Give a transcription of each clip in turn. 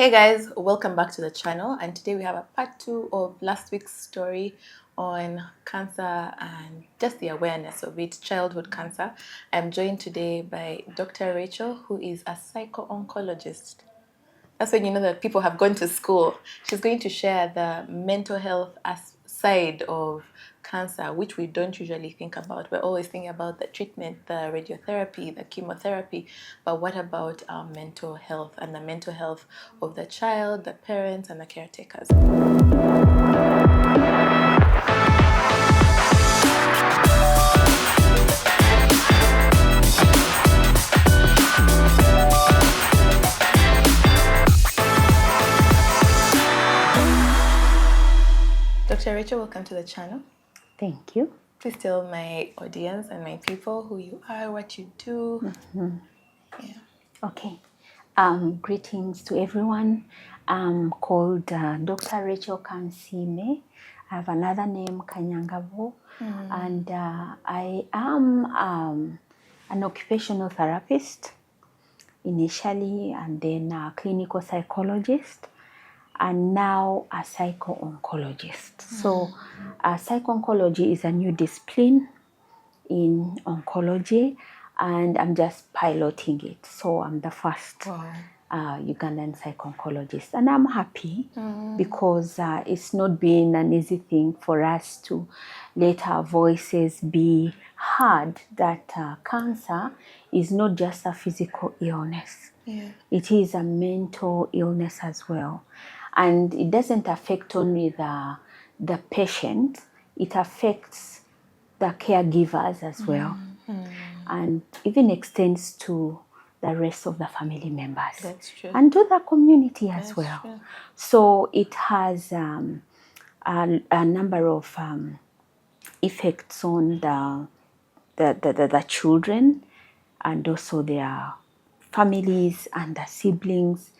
Hey guys, welcome back to the channel, and today we have a part 2 of last week's story on cancer and just the awareness of it, childhood cancer. I'm joined today by Dr. Racheal, who is a psycho-oncologist. That's when you know that people have gone to school. She's going to share the mental health side of cancer, which we don't usually think about. We're always thinking about the treatment, the radiotherapy, the chemotherapy, but what about our mental health and the mental health of the child, the parents, and the caretakers? Dr. Racheal, welcome to the channel. Thank you. Please tell my audience and my people who you are, what you do. Yeah. Okay. Greetings to everyone. I'm called Dr. Racheal Kanyangabo. I have another name, Kanyangabo, and I am an occupational therapist initially, and then a clinical psychologist, and now a psycho-oncologist. So, psycho-oncology is a new discipline in oncology, and I'm just piloting it. So I'm the first Ugandan psycho-oncologist, and I'm happy because it's not been an easy thing for us to let our voices be heard, that cancer is not just a physical illness. Yeah. It is a mental illness as well. And it doesn't affect only the patient, it affects the caregivers as well, and even extends to the rest of the family members. That's true. And to the community as That's well. true. So it has a number of effects on the children, and also their families and the siblings.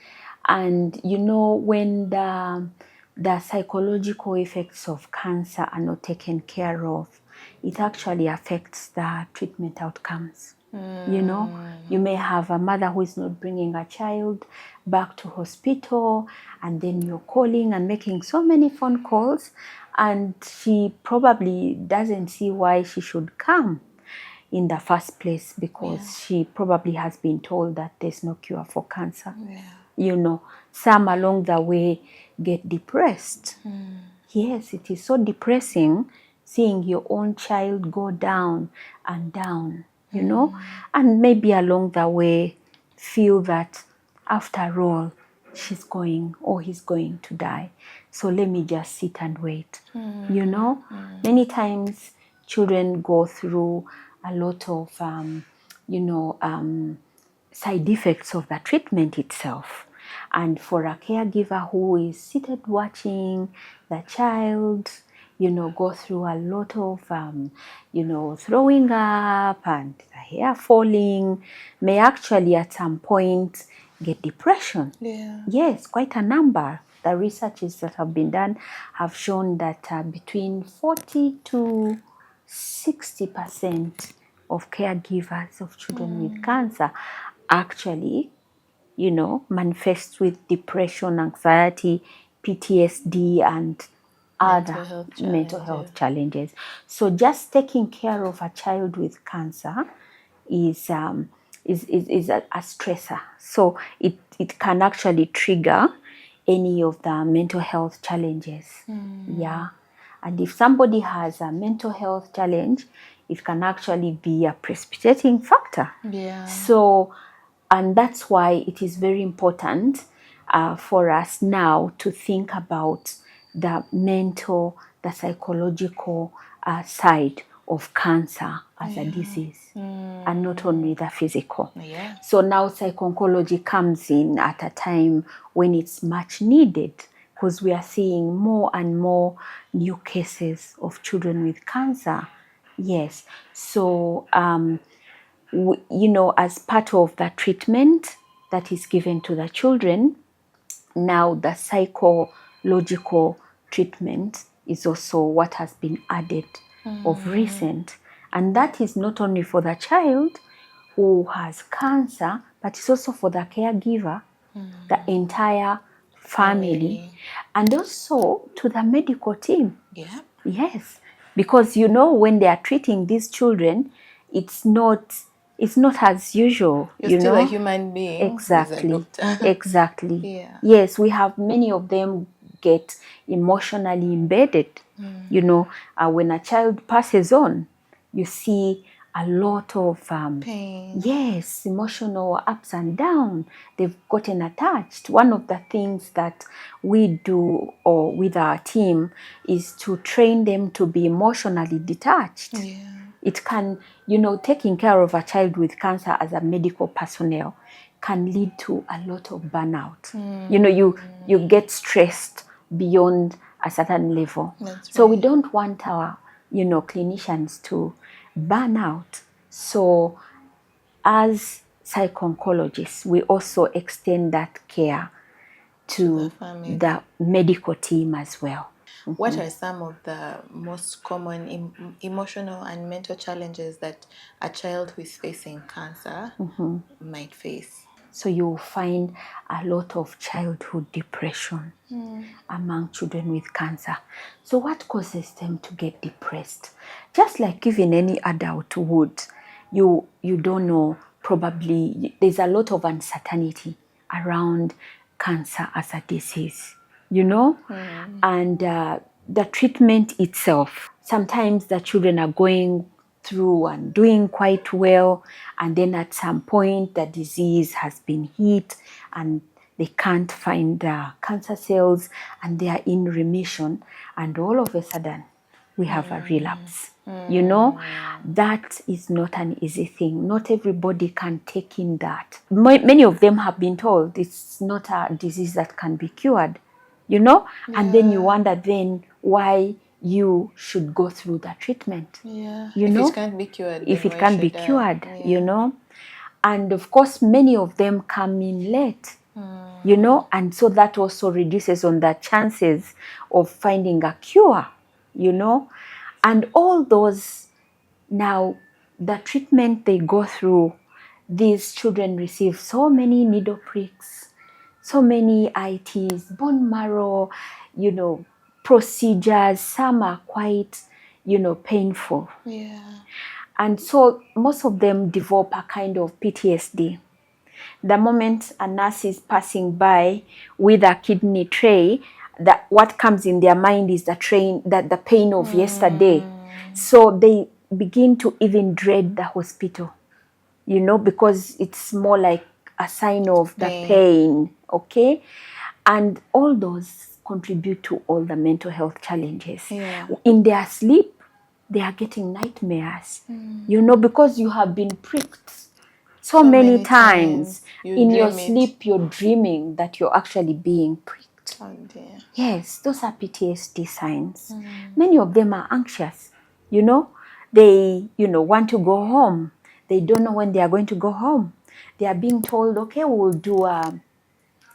And you know, when the psychological effects of cancer are not taken care of, it actually affects the treatment outcomes. You know, you may have a mother who is not bringing a child back to hospital, and then you're calling and making so many phone calls, and she probably doesn't see why she should come in the first place, because she probably has been told that there's no cure for cancer. You know, some along the way get depressed. Yes, it is so depressing seeing your own child go down and down, you know, and maybe along the way feel that after all, she's going or he's going to die. So let me just sit and wait. You know, many times children go through a lot of, side effects of the treatment itself. And for a caregiver who is seated watching the child, you know, go through a lot of, throwing up and the hair falling, may actually at some point get depression. Yeah. Yes, quite a number. The researches that have been done have shown that between 40 to 60% of caregivers of children with cancer actually, you know, manifest with depression, anxiety, PTSD, and other mental health challenges. So just taking care of a child with cancer is a stressor. So it can actually trigger any of the mental health challenges. Yeah. And if somebody has a mental health challenge, it can actually be a precipitating factor. Yeah. So, and that's why it is very important for us now to think about the mental, the psychological side of cancer as a disease, and not only the physical. Yeah. So now psycho-oncology comes in at a time when it's much needed, because we are seeing more and more new cases of children with cancer. Yes. So, you know, as part of the treatment that is given to the children, now the psychological treatment is also what has been added of recent. And that is not only for the child who has cancer, but it's also for the caregiver, the entire family, and also to the medical team. Yeah. Yes, because when they are treating these children, it's not as usual. You're still a human being. Exactly. Who's a doctor. Exactly. Yeah. Yes, we have many of them get emotionally embedded. When a child passes on, you see a lot of Pain. yes, emotional ups and downs. They've gotten attached. One of the things that we do or with our team is to train them to be emotionally detached. Yeah. It can, taking care of a child with cancer as a medical personnel can lead to a lot of burnout. You get stressed beyond a certain level. That's So right. we don't want our, clinicians to burn out. So as psycho-oncologists, we also extend that care to the medical team as well. What are some of the most common emotional and mental challenges that a child who is facing cancer might face? So you'll find a lot of childhood depression among children with cancer. So what causes them to get depressed? Just like even any adult would, you don't know, probably there's a lot of uncertainty around cancer as a disease, and the treatment itself. Sometimes the children are going through and doing quite well, and then at some point the disease has been hit and they can't find the cancer cells and they are in remission, and all of a sudden we have a relapse. That is not an easy thing. Not everybody can take in that. Many of them have been told it's not a disease that can be cured, and then you wonder then why you should go through the treatment. If it can't be cured, if it can be cured, and of course many of them come in late, and so that also reduces on the chances of finding a cure, and all those. Now the treatment they go through, these children receive so many needle pricks, so many ITs, bone marrow, procedures. Some are quite, painful. And so most of them develop a kind of PTSD. The moment a nurse is passing by with a kidney tray, what comes in their mind is the pain of yesterday. So they begin to even dread the hospital, because it's more like a sign of the pain, okay? And all those contribute to all the mental health challenges. In their sleep, they are getting nightmares, because you have been pricked so many times. In your sleep, you're dreaming that you're actually being pricked. Oh dear. Yes, those are PTSD signs. Many of them are anxious, They, want to go home. They don't know when they are going to go home. They are being told, okay, we'll do a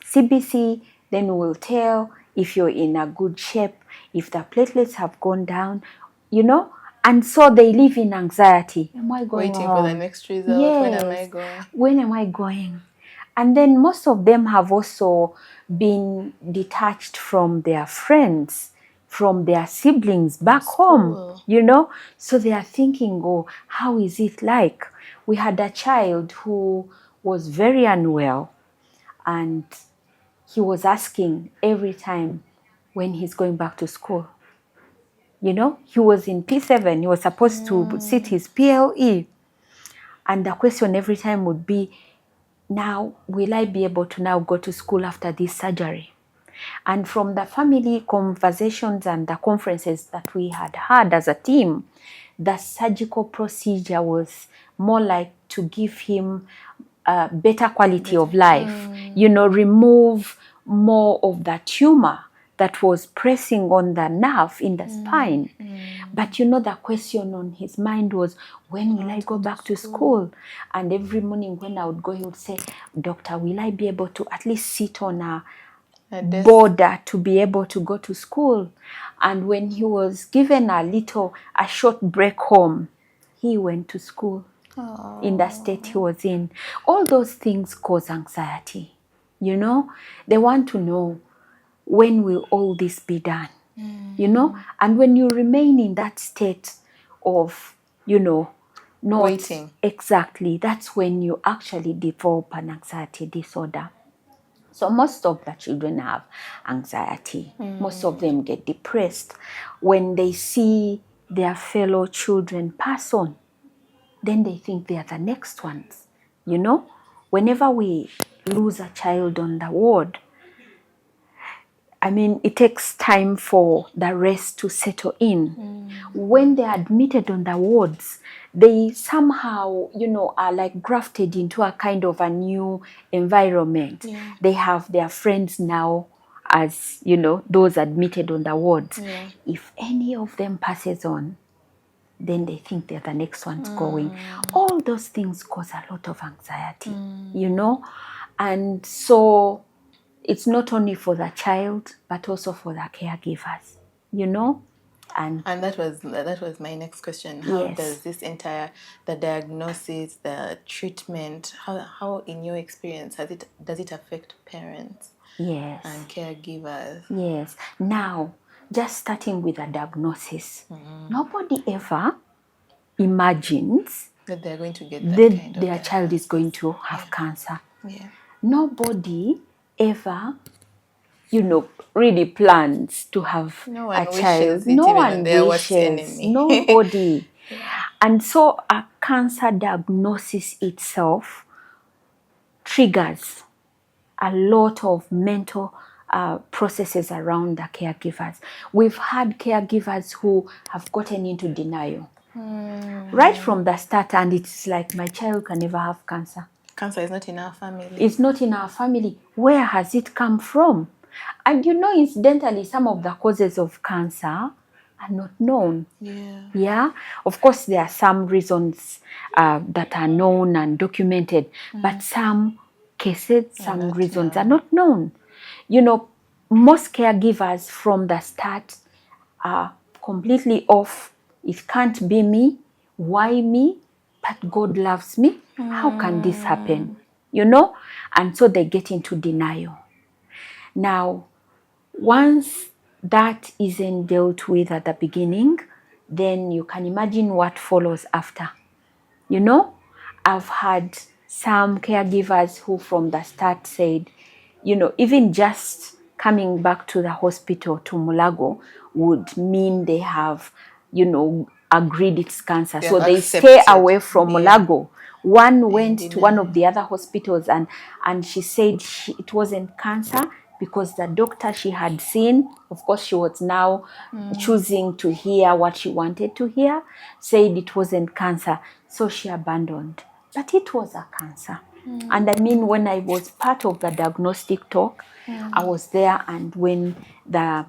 CBC, then we'll tell if you're in a good shape, if the platelets have gone down, and so they live in anxiety. Am I going Waiting home? for the next result. Yes. When am I going? When am I going? And then most of them have also been detached from their friends, from their siblings back home, So they are thinking, oh, how is it like? We had a child who was very unwell, and he was asking every time when he's going back to school. He was in P7. He was supposed to sit his PLE. And the question every time would be, now, will I be able to now go to school after this surgery? And from the family conversations and the conferences that we had as a team, the surgical procedure was more like to give him a better quality of life, remove more of the tumor that was pressing on the nerve in the spine. But the question on his mind was, when will I go back to school? And every morning when I would go, he would say, Doctor, will I be able to at least sit on a border to be able to go to school? And when he was given a short break home, he went to school. In the state he was in. All those things cause anxiety. They want to know, when will all this be done? You know, and when you remain in that state of, you know, not waiting, exactly, that's when you actually develop an anxiety disorder. So most of the children have anxiety. Most of them get depressed when they see their fellow children pass on. Then they think they are the next ones. You know, whenever we lose a child on the ward, I mean, it takes time for the rest to settle in. When they're admitted on the wards, they somehow, you know, are like grafted into a kind of a new environment. Yeah. They have their friends now as, you know, those admitted on the wards. Yeah. If any of them passes on, then they think they're the next ones going. All those things cause a lot of anxiety, you know? And so it's not only for the child, but also for the caregivers, you know? And that was my next question. How yes. does this entire, the diagnosis, the treatment, how in your experience does it affect parents Yes. and caregivers? Yes. Now, just starting with a diagnosis, nobody ever imagines That they're going to get that kind of their child is going to have cancer. Yeah. Nobody ever, you know, really plans to have No a one child. wishes it, No even on one their worst wishes. enemy. Nobody. And so a cancer diagnosis itself triggers a lot of mental processes around the caregivers. We've had caregivers who have gotten into denial right from the start, and it's like, my child can never have cancer. Cancer is not in our family. It's not in our family. Where has it come from? And you know, incidentally, some of the causes of cancer are not known. Yeah. Yeah. Of course, there are some reasons that are known and documented, but some cases, some reasons are not known. You know, most caregivers from the start are completely off. It can't be me. Why me? But God loves me. How can this happen? You know? And so they get into denial. Now, once that isn't dealt with at the beginning, then you can imagine what follows after. You know, I've had some caregivers who from the start said, you know, even just coming back to the hospital to Mulago would mean they have, you know, agreed it's cancer. So they stay away from Mulago. One went to one of the other hospitals and she said it wasn't cancer because the doctor she had seen, of course she was now choosing to hear what she wanted to hear, said it wasn't cancer. So she abandoned. But it was a cancer. And I mean, when I was part of the diagnostic talk, I was there, and when the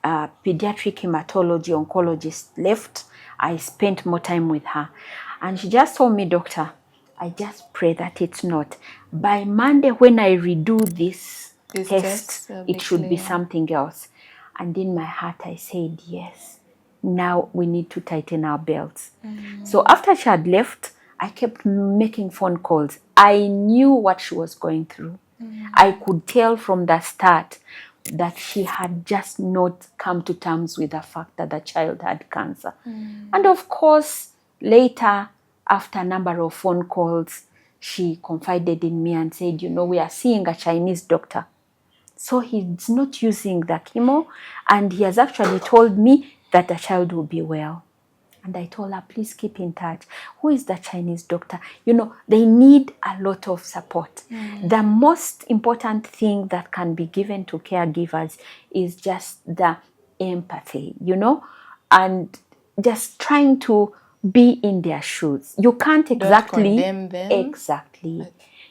pediatric hematology oncologist left, I spent more time with her. And she just told me, doctor, I just pray that it's not. By Monday, when I redo this test, it should be something else. And in my heart, I said, yes, now we need to tighten our belts. So after she had left, I kept making phone calls. I knew what she was going through. I could tell from the start that she had just not come to terms with the fact that the child had cancer. And of course, later, after a number of phone calls, she confided in me and said, you know, we are seeing a Chinese doctor. So he's not using the chemo, and he has actually told me that the child will be well. And I told her, please keep in touch. Who is the Chinese doctor? You know, they need a lot of support. The most important thing that can be given to caregivers is just the empathy, you know, and just trying to be in their shoes. You can't exactly condemn them. Exactly.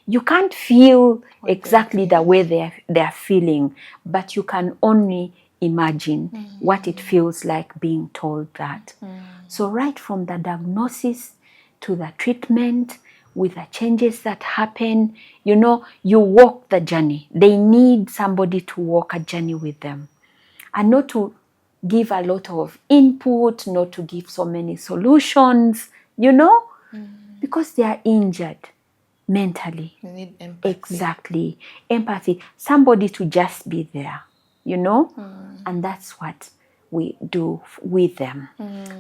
You can't feel exactly the way they're feeling, but you can only imagine what it feels like being told that. So right from the diagnosis to the treatment, with the changes that happen, you know, you walk the journey. They need somebody to walk a journey with them, and not to give a lot of input, not to give so many solutions, you know, because they are injured mentally. You need empathy. Exactly. Empathy. Somebody to just be there. you know, and that's what we do with them.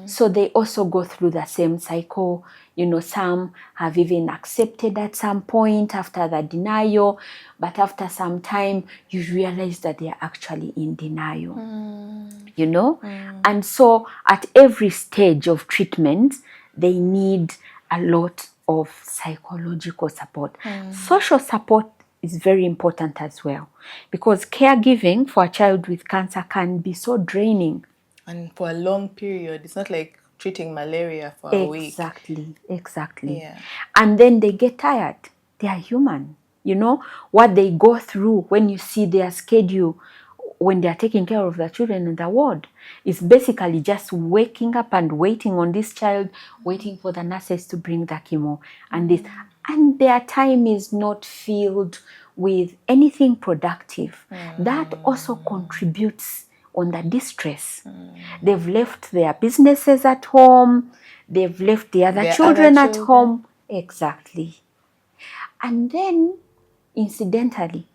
So they also go through the same cycle. You know, some have even accepted at some point after the denial, but after some time you realize that they are actually in denial. You know, and so at every stage of treatment they need a lot of psychological support. Social support is very important as well, because caregiving for a child with cancer can be so draining. And for a long period. It's not like treating malaria for a week. Exactly. Yeah. And then they get tired. They are human. You know, what they go through when you see their schedule when they are taking care of the children in the ward is basically just waking up and waiting on this child, waiting for the nurses to bring the chemo and this. And their time is not filled with anything productive. That also contributes on the distress. They've left their businesses at home. They've left the other children at home. Exactly. And then, incidentally,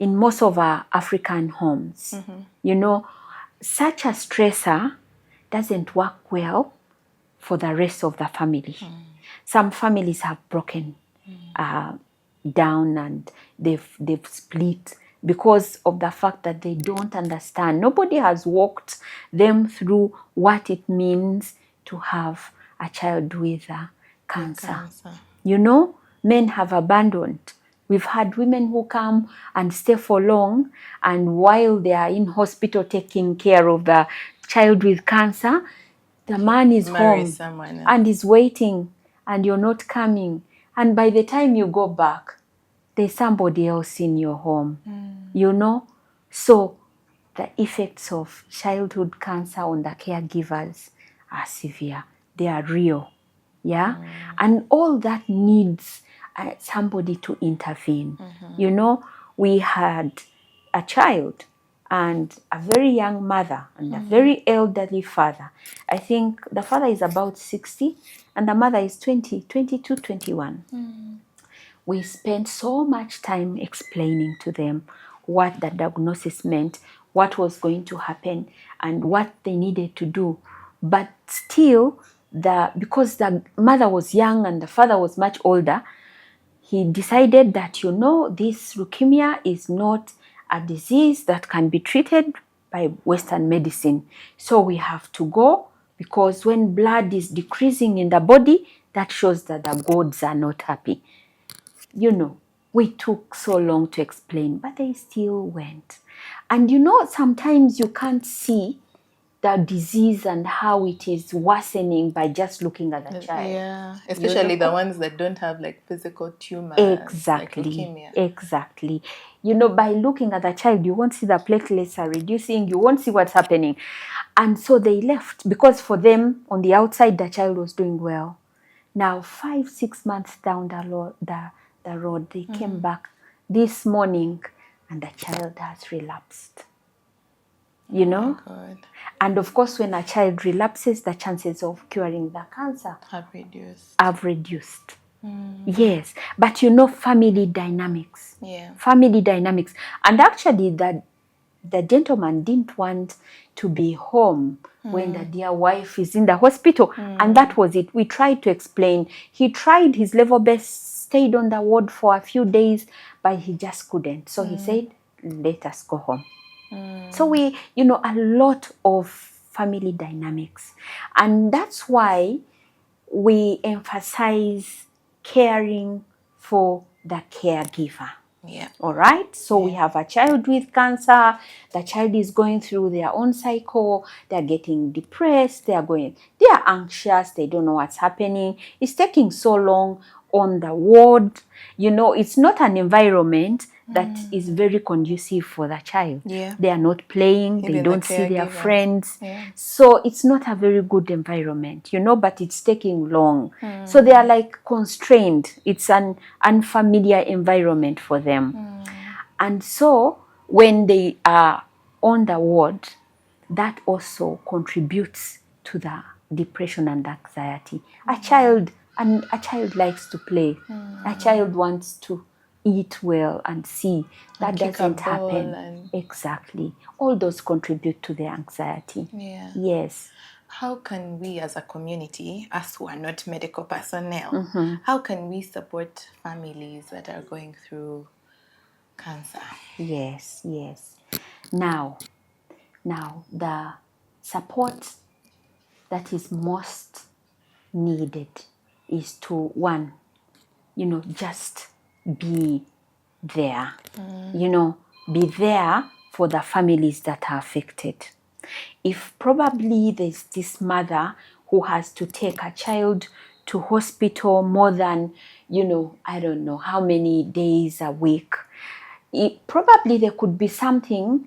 in most of our African homes, you know, such a stressor doesn't work well for the rest of the family. Some families have broken down and they've split because of the fact that they don't understand. Nobody has walked them through what it means to have a child with cancer. You know, men have abandoned. We've had women who come and stay for long, and while they are in hospital taking care of the child with cancer, the man is home and is waiting, and you're not coming. And by the time you go back, there's somebody else in your home, you know? So the effects of childhood cancer on the caregivers are severe. They are real, yeah? And all that needs somebody to intervene. You know, we had a child and a very young mother and a very elderly father. I think the father is about 60 and the mother is 22, 21. We spent so much time explaining to them what the diagnosis meant, what was going to happen, and what they needed to do. But still, because the mother was young and the father was much older, he decided that, you know, this leukemia is not a disease that can be treated by Western medicine. So we have to go, because when blood is decreasing in the body, that shows that the gods are not happy. You know, we took so long to explain, but they still went. And you know, sometimes you can't see the disease and how it is worsening by just looking at the child. Yeah, especially the ones that don't have like physical tumors. Exactly. Like leukemia. Exactly. You know, by looking at the child, you won't see the platelets are reducing, you won't see what's happening. And so they left, because for them, on the outside, the child was doing well. Now, 5-6 months down the road, they came back this morning and the child has relapsed. You know? Oh my God. And of course, when a child relapses, the chances of curing the cancer have reduced. Yes, but you know, family dynamics. Yeah. Family dynamics. And actually, the gentleman didn't want to be home when the dear wife is in the hospital. And that was it. We tried to explain. He tried his level best, stayed on the ward for a few days, but he just couldn't. So he said, let us go home. So we, you know, a lot of family dynamics. And that's why we emphasize caring for the caregiver. Yeah. All right. So we have a child with cancer. The child is going through their own cycle. They're getting depressed. They are anxious. They don't know what's happening. It's taking so long on the ward. You know, it's not an environment that is very conducive for the child. Yeah. They are not playing. Even they don't the see their caregivers. friends. Yeah. So it's not a very good environment, you know, but it's taking long. So they are like constrained. It's an unfamiliar environment for them. And so when they are on the ward, that also contributes to the depression and anxiety. A child likes to play. A child wants to eat well and see that And kick a doesn't ball happen. and- Exactly. All those contribute to the anxiety. Yeah. Yes. How can we as a community, us who are not medical personnel, how can we support families that are going through cancer? Yes. Now, the support that is most needed is to, one, just be there. Be there for the families that are affected. If probably there's this mother who has to take a child to hospital more than, I don't know how many days a week, probably there could be something,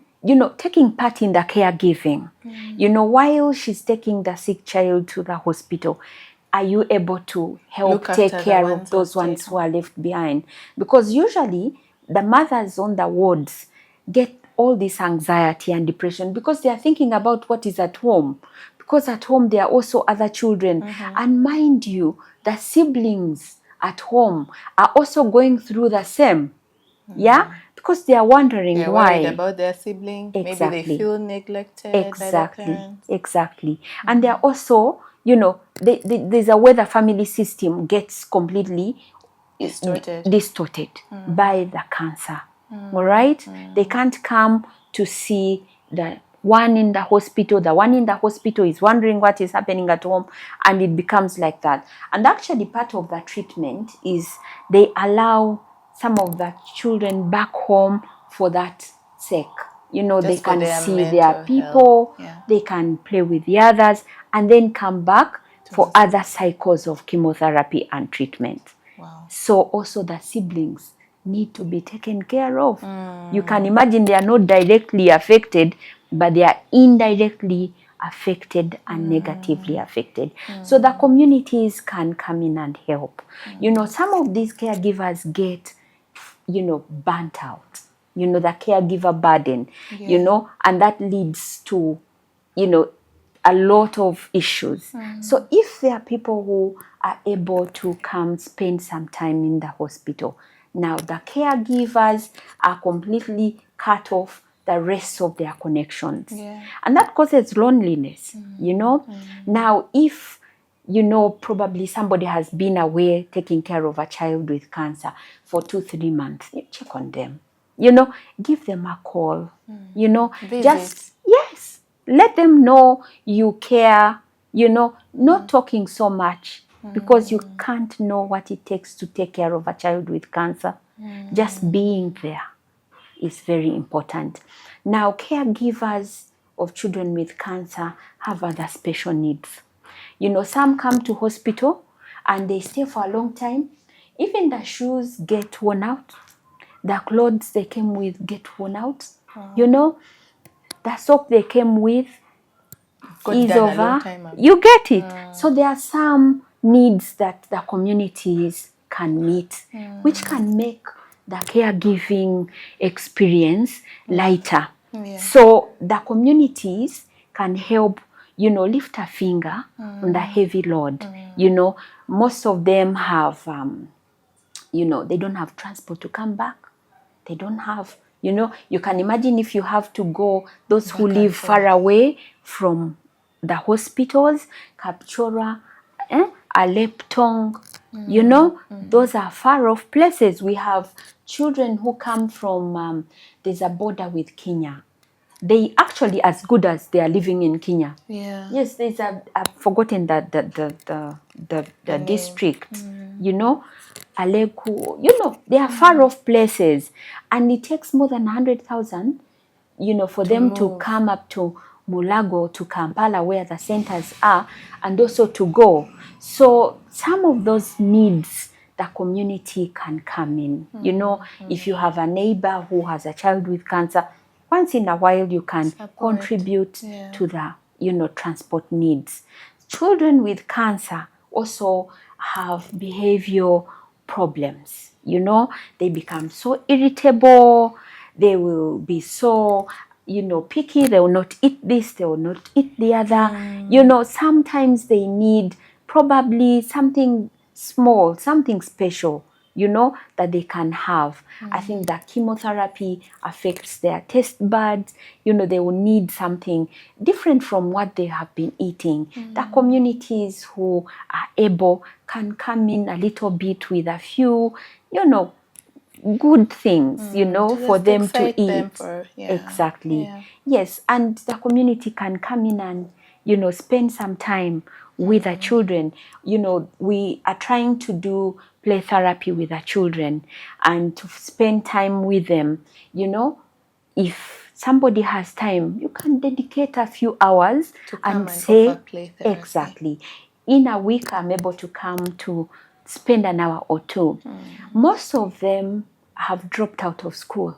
taking part in the caregiving. While she's taking the sick child to the hospital, are you able to help take care of those ones who are left behind? Because usually the mothers on the wards get all this anxiety and depression because they are thinking about what is at home. Because at home there are also other children. And mind you, the siblings at home are also going through the same. Yeah, because they are wondering They're why. worried about their sibling. Exactly. Maybe they feel neglected by their parents. Exactly. And they're also, there's a way the family system gets completely distorted by the cancer. All right? They can't come to see the one in the hospital. The one in the hospital is wondering what is happening at home, and it becomes like that. And actually part of the treatment is they allow some of the children back home for that sake. They can see their people, they can play with the others, and then come back for other cycles of chemotherapy and treatment. Wow. So also the siblings need to be taken care of. You can imagine they are not directly affected, but they are indirectly affected and negatively affected. So the communities can come in and help. Some of these caregivers get, burnt out. The caregiver burden, and that leads to, a lot of issues. So if there are people who are able to come spend some time in the hospital, now the caregivers are completely cut off the rest of their connections. And that causes loneliness, Now, if, probably somebody has been away taking care of a child with cancer for 2-3 months, you check on them, give them a call, just, yes, let them know you care, not talking so much because you can't know what it takes to take care of a child with cancer. Just being there is very important. Now, caregivers of children with cancer have other special needs. Some come to hospital and they stay for a long time. Even the shoes get worn out. The clothes they came with get worn out. The soap they came with is over. You get it. So there are some needs that the communities can meet, which can make the caregiving experience lighter. So the communities can help, lift a finger on the heavy load. Most of them have, they don't have transport to come back. They don't have, you can imagine if you have to go, those who live far away from the hospitals, Kapchora, Aleptong, those are far off places. We have children who come from, there's a border with Kenya. They actually as good as they are living in Kenya. Yeah. Yes, there's I've forgotten that the district, Aleku, they are far off places, and it takes more than 100,000, for them to come up to Mulago, to Kampala, where the centers are, and also to go. So some of those needs the community can come in. If you have a neighbor who has a child with cancer, once in a while you can contribute to the transport needs. Children with cancer also have behavioral problems. They become so irritable, they will be so picky, they will not eat this, they will not eat the other. Sometimes they need probably something small, something special that they can have. I think that chemotherapy affects their taste buds. They will need something different from what they have been eating. The communities who are able can come in a little bit with a few, good things, for them to eat. Exactly. Yeah. Yes, and the community can come in and, spend some time with the children. We are trying to do play therapy with the children and to spend time with them. If somebody has time, you can dedicate a few hours To come and say, offer play therapy. exactly. In a week, I'm able to come to spend an hour or two. Most of them have dropped out of school.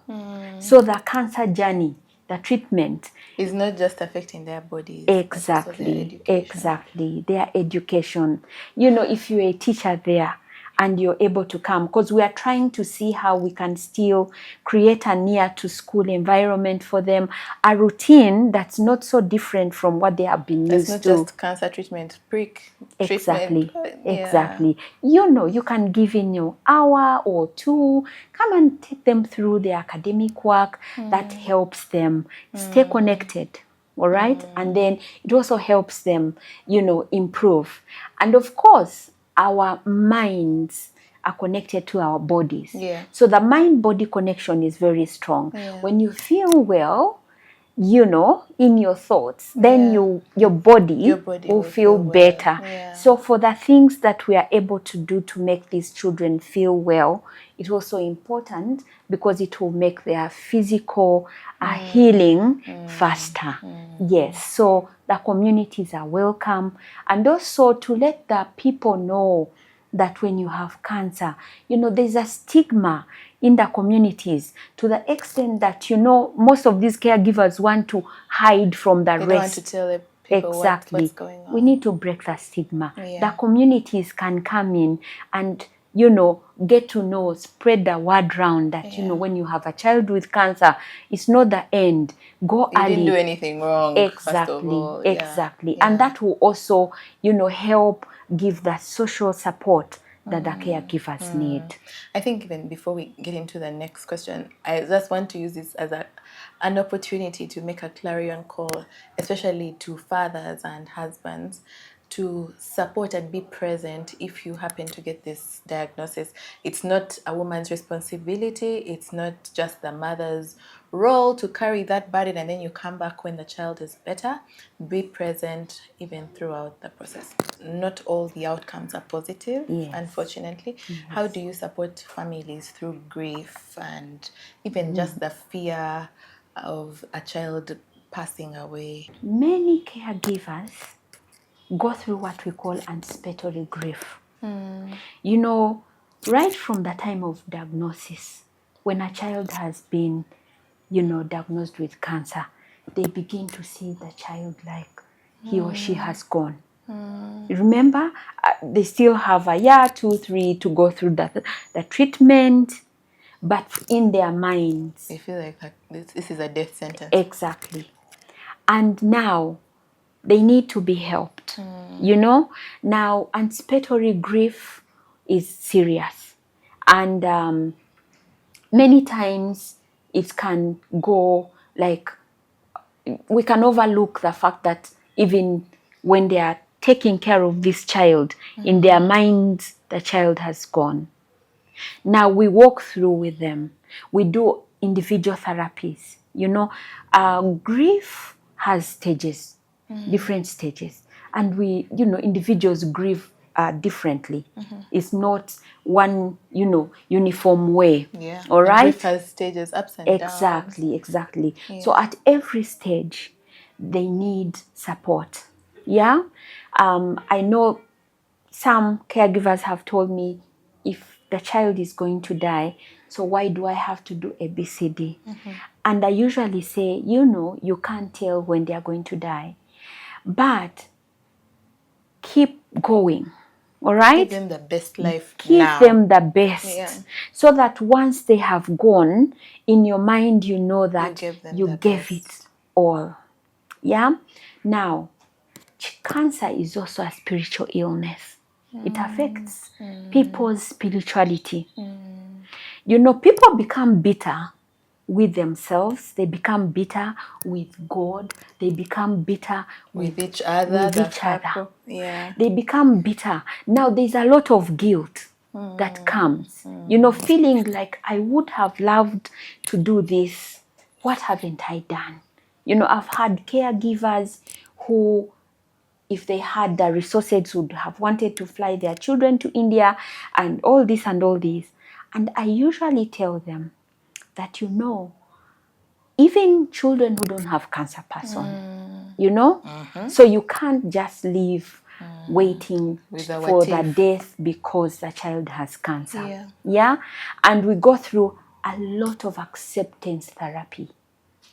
So the cancer journey, the treatment, is not just affecting their bodies, but also their education. Exactly, their education. If you're a teacher there and you're able to come, because we are trying to see how we can still create a near to school environment for them, a routine that's not so different from what they have been used to. It's not just cancer treatment, prick Exactly. treatment. Exactly. You can give in your hour or two, come and take them through the academic work that helps them stay connected. All right. And then it also helps them, improve. And of course, our minds are connected to our bodies. Yeah. So the mind-body connection is very strong. Yeah. When you feel well, in your thoughts, then your body will feel better. Yeah. So for the things that we are able to do to make these children feel well, it's also important because it will make their physical healing faster. Yes, so the communities are welcome, and also to let the people know that when you have cancer, there's a stigma in the communities to the extent that, most of these caregivers want to hide from the They rest. don't want to tell the people what's going on. We need to break the stigma. Yeah. The communities can come in and, get to know, spread the word round that, when you have a child with cancer, it's not the end. Go early. You didn't do anything wrong. Exactly. First of all. Exactly. Yeah. And that will also, help give the social support that the caregivers need. I think even before we get into the next question, I just want to use this as an opportunity to make a clarion call, especially to fathers and husbands, to support and be present if you happen to get this diagnosis. It's not a woman's responsibility. It's not just the mother's role to carry that burden and then you come back when the child is better. Be present even throughout the process. Not all the outcomes are positive, unfortunately. How do you support families through grief and even just the fear of a child passing away? Many caregivers go through what we call anticipatory grief. Right from the time of diagnosis, when a child has been, diagnosed with cancer, they begin to see the child like he or she has gone. Remember, they still have a year, 2, 3 to go through the treatment, but in their minds, they feel like this is a death sentence. Exactly. And now they need to be helped. Now anticipatory grief is serious, and many times it can go like, we can overlook the fact that even when they are taking care of this child, in their minds the child has gone. Now we walk through with them. We do individual therapies. Grief has stages, different stages, and we, individuals grieve differently. It's not one, uniform way. Yeah. All right. Grief has stages, ups and downs. Exactly. Yeah. So at every stage, they need support. Yeah. I know some caregivers have told me, if the child is going to die, so why do I have to do ABCD? And I usually say, you can't tell when they are going to die, but keep going. All right? Give them the best life now. Give them the best. So that once they have gone, in your mind, you know that you gave it all. Yeah? Now, cancer is also a spiritual illness. It affects people's spirituality. You know, people become bitter with themselves. They become bitter with God. They become bitter with each other, with the each other. couple. Yeah. They become bitter. Now there's a lot of guilt that comes. You know, feeling like I would have loved to do this. What haven't I done? You know, I've had caregivers who, if they had the resources, would have wanted to fly their children to India and all this and all this. And I usually tell them that, you know, even children who don't have cancer pass on, you know? So you can't just live waiting for the death because the child has cancer. Yeah? And we go through a lot of acceptance therapy.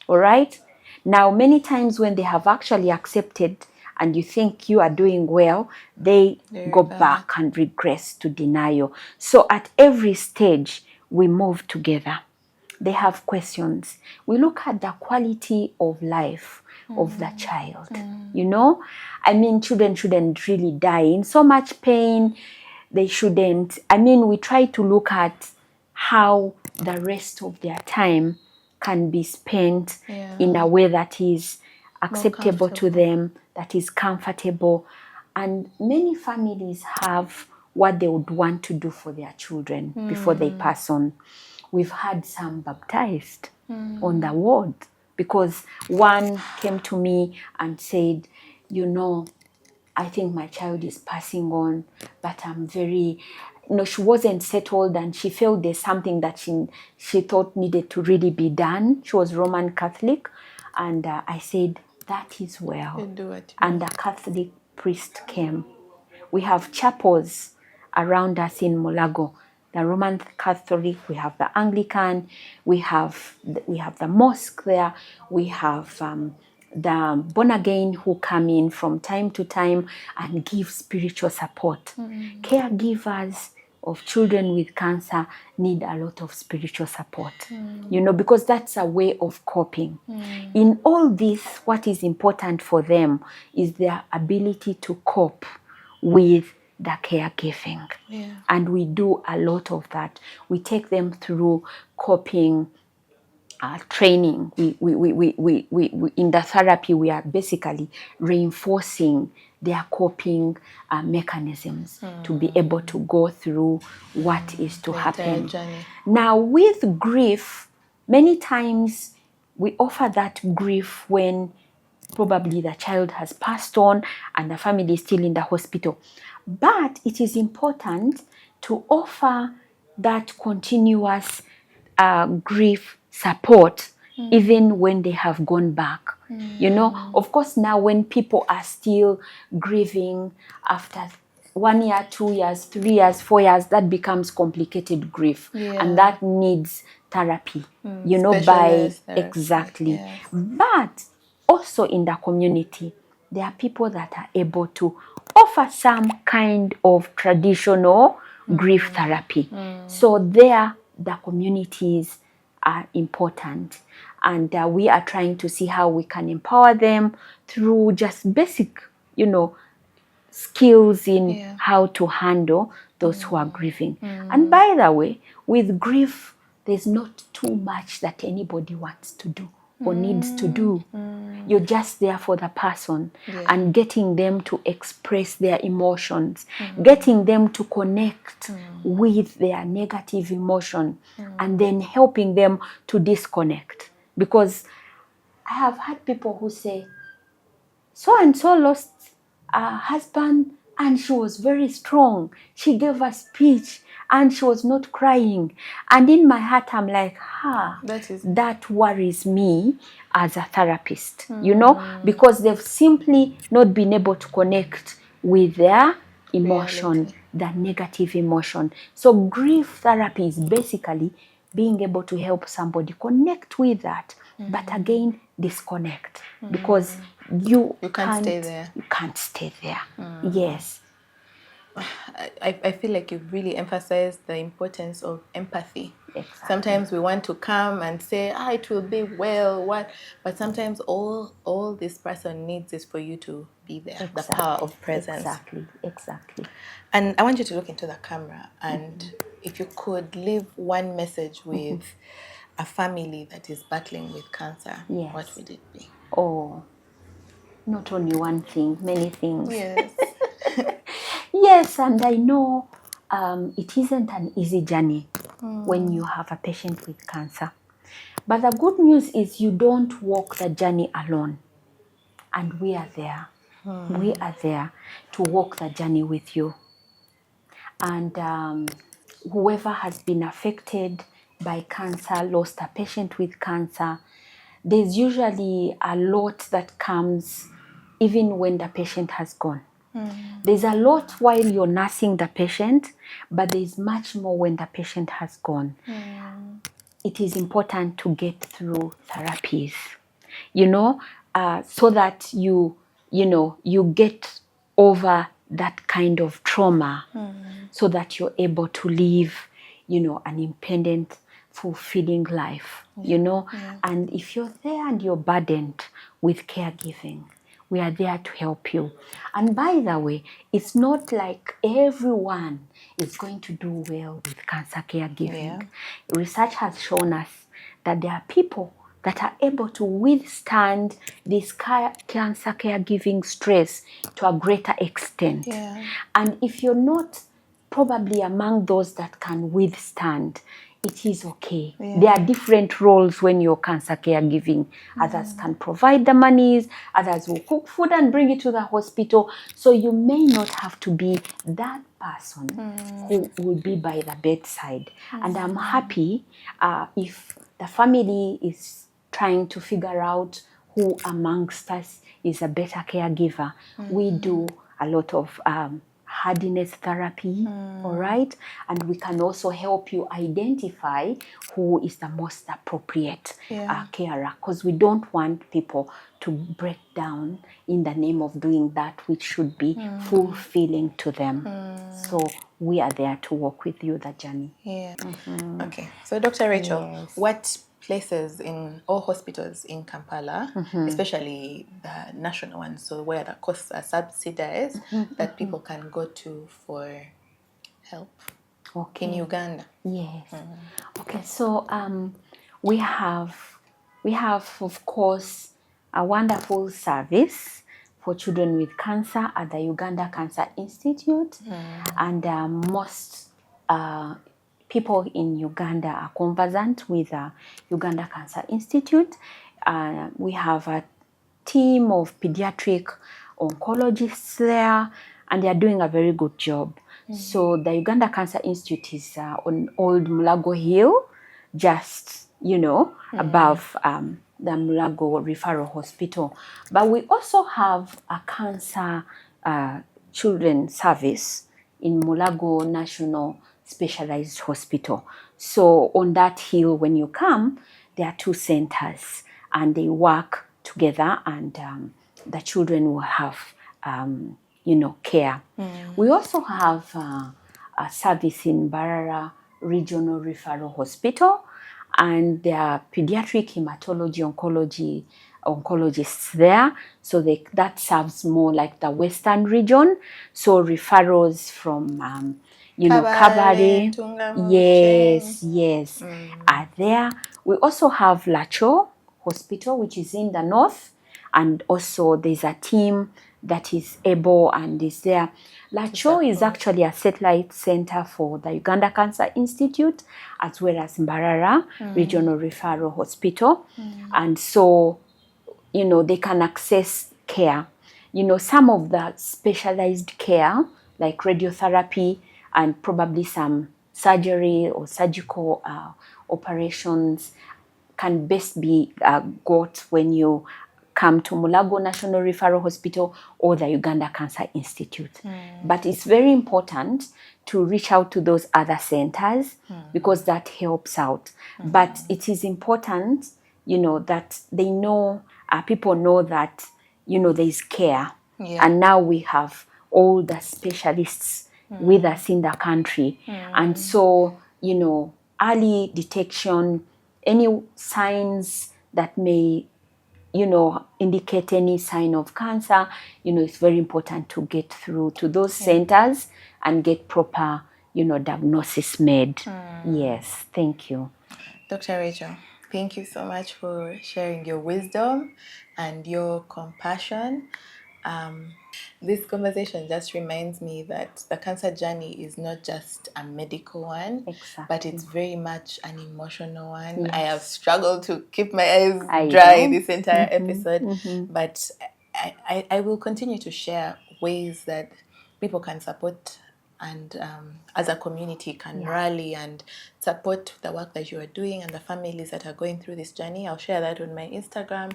All right? Now, many times when they have actually accepted and you think you are doing well, they go back and regress to denial. So at every stage, we move together. They have questions. We look at the quality of life of the child. You know, I mean, children shouldn't really die in so much pain. They shouldn't. I mean, we try to look at how the rest of their time can be spent in a way that is acceptable to them, that is comfortable. And many families have what they would want to do for their children before they pass on. We've had some baptized on the ward because one came to me and said, you know, I think my child is passing on, but I'm very, you know, she wasn't settled and she felt there's something that she thought needed to really be done. She was Roman Catholic. And I said, that is well. And the Catholic priest came. We have chapels around us in Molago. The Roman Catholic, we have the Anglican, we have the mosque there, we have the born again who come in from time to time and give spiritual support. Caregivers of children with cancer need a lot of spiritual support, you know, because that's a way of coping. In all this, what is important for them is their ability to cope with the caregiving. And we do a lot of that. We take them through coping training. We in the therapy, we are basically reinforcing their coping mechanisms to be able to go through what is to happen. Now, with grief, many times we offer that grief when probably the child has passed on and the family is still in the hospital. But it is important to offer that continuous grief support even when they have gone back. You know, of course, now when people are still grieving after 1 year, 2 years, 3 years, 4 years, that becomes complicated grief. And that needs therapy, you know, by therapy. Exactly. But also in the community, there are people that are able to offer some kind of traditional grief therapy. So there, the communities are important. And we are trying to see how we can empower them through just basic, you know, skills in how to handle those who are grieving. And by the way, with grief, there's not too much that anybody wants to do or needs to do. You're just there for the person and getting them to express their emotions, getting them to connect with their negative emotion, and then helping them to disconnect. Because I have had people who say, so and so lost a husband and she was very strong. She gave a speech and she was not crying. And in my heart, I'm like, that worries me as a therapist, you know, because they've simply not been able to connect with their emotion, the negative emotion. So grief therapy is basically being able to help somebody connect with that, but again, disconnect, because you can't stay there. You can't stay there. Yes. I feel like you've really emphasized the importance of empathy Exactly. Sometimes we want to come and say, it will be well, what? But sometimes all this person needs is for you to be there, Exactly. the power of presence. Exactly. And I want you to look into the camera, and if you could leave one message with a family that is battling with cancer, Yes. what would it be? Oh, not only one thing, many things. Yes. Yes, and I know it isn't an easy journey when you have a patient with cancer. But the good news is you don't walk the journey alone. And we are there. We are there to walk the journey with you. And whoever has been affected by cancer, lost a patient with cancer, there's usually a lot that comes even when the patient has gone. There's a lot while you're nursing the patient, but there's much more when the patient has gone. It is important to get through therapies, so that you get over that kind of trauma, so that you're able to live, an independent, fulfilling life, And if you're there and you're burdened with caregiving, we are there to help you. And by the way, it's not like everyone is going to do well with cancer caregiving. Research has shown us that there are people that are able to withstand this cancer caregiving stress to a greater extent. And if you're not probably among those that can withstand, it is okay. There are different roles when you're cancer caregiving. Others can provide the monies, others will cook food and bring it to the hospital. So you may not have to be that person who will be by the bedside. And I'm happy if the family is trying to figure out who amongst us is a better caregiver. We do a lot of hardiness therapy, all right? And we can also help you identify who is the most appropriate carer, because we don't want people to break down in the name of doing that which should be fulfilling to them. So we are there to walk with you the journey. Okay. So Dr. Racheal, what places in all hospitals in Kampala, especially the national ones, so where the costs are subsidized, that people can go to for help in Uganda? Yes. Okay. So we have of course a wonderful service for children with cancer at the Uganda Cancer Institute, and most people in Uganda are conversant with Uganda Cancer Institute. We have a team of pediatric oncologists there, and they are doing a very good job. So the Uganda Cancer Institute is on Old Mulago Hill, just, above the Mulago Referral Hospital. But we also have a cancer children service in Mulago National Specialized Hospital. So on that hill, when you come, there are two centers, and they work together, and the children will have care. We also have a service in Barara Regional Referral Hospital, and there are pediatric hematology oncologists there. So that serves more like the Western region. So referrals from Kabale, yes, are there. We also have Racheal Hospital, which is in the north, and also there's a team that is able and is there. Racheal is actually a satellite center for the Uganda Cancer Institute, as well as Mbarara Regional Referral Hospital. And so, they can access care. Some of the specialized care, like radiotherapy and probably some surgery or surgical operations, can best be got when you come to Mulago National Referral Hospital or the Uganda Cancer Institute. But it's very important to reach out to those other centers because that helps out. But it is important, that they know, people know that, there is care. And now we have all the specialists with us in the country. And so, early detection, any signs that may, indicate any sign of cancer, it's very important to get through to those centers and get proper, diagnosis made. Yes, thank you. Dr. Racheal, thank you so much for sharing your wisdom and your compassion. This conversation just reminds me that the cancer journey is not just a medical one, but it's very much an emotional one. Yes. I have struggled to keep my eyes I dry know. this entire episode, but I will continue to share ways that people can support and as a community can rally and support the work that you are doing and the families that are going through this journey. I'll share that on my Instagram.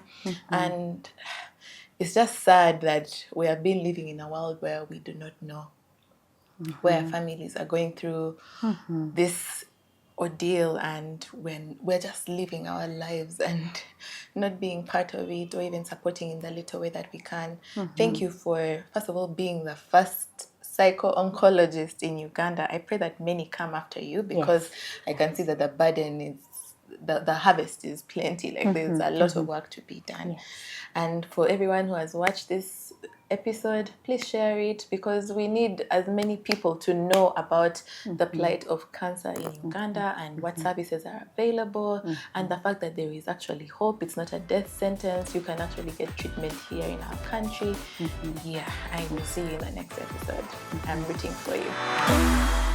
And it's just sad that we have been living in a world where we do not know where families are going through this ordeal, and when we're just living our lives and not being part of it or even supporting in the little way that we can. Thank you for, first of all, being the first psycho-oncologist in Uganda. I pray that many come after you, because I can see that the burden is, the harvest is plenty. Like there's a lot of work to be done. And for everyone who has watched this episode, please share it, because we need as many people to know about the plight of cancer in Uganda and what services are available, and the fact that there is actually hope. It's not a death sentence. You can actually get treatment here in our country. Yeah, I will see you in the next episode. I'm rooting for you.